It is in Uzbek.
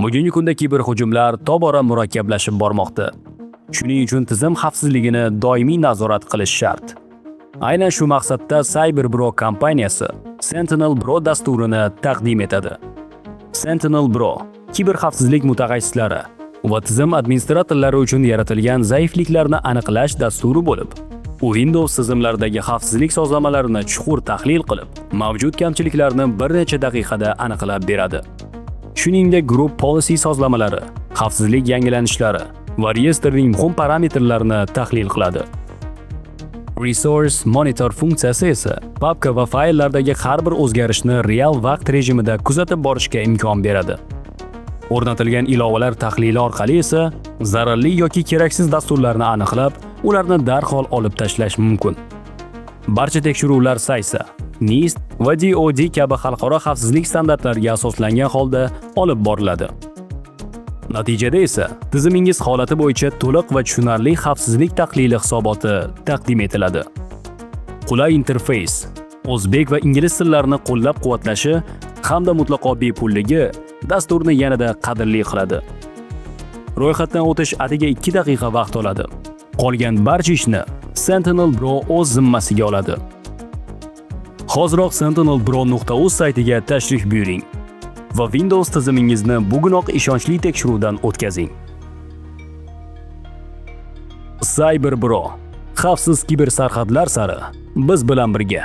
Bugungi kunda kiberhujumlar tobora murakkablashib bormoqda. Shuning uchun tizim xavfsizligini doimiy nazorat qilish shart. Aynan shu maqsadda CyberBro kompaniyasi SentinelBro dasturini taqdim etadi. SentinelBro kiberxavfsizlik mutaxassislari va tizim administratorlari uchun yaratilgan zaifliklarni aniqlash dasturi bo'lib, u Windows tizimlaridagi xavfsizlik sozlamalarini chuqur tahlil qilib, mavjud kamchiliklarni bir necha daqiqada aniqlab beradi. Shuningdek, Group Policy sozlamalari, xavfsizlik yangilanishlari va reyestrning muhim parametrlarini tahlil qiladi. Resource Monitor funksiyasi esa papka va fayllardagi har bir o'zgarishni real vaqt rejimida kuzatib borishga imkon beradi. O'rnatilgan ilovalar tahlili orqali esa zararli yoki keraksiz dasturlarni aniqlab, ularni darhol olib tashlash mumkin. Barcha tekshiruvlar SAISA, NIST va DoD kabi xalqaro xavfsizlik standartlariga asoslangan holda olib boriladi. Natijada esa tizimingiz holati bo'yicha to'liq va tushunarli xavfsizlik tahlili hisoboti taqdim etiladi. Qulay interfeys, o'zbek va ingliz tillarini qo'llab-quvvatlashi hamda mutlaqo bepulligi dasturni yanada qadrli qiladi. Ro'yxatdan o'tish atigi 2 daqiqa vaqt oladi. Qolgan barcha ishni SentinelBro o'z zimmasiga oladi. Hoziroq sentinelbro.uz saytiga tashrif buyuring va Windows tizimingizni bugunoq ishonchli tekshiruvdan o'tkazing. CyberBro, xavfsiz kiber sarhadlar sari biz bilan birga.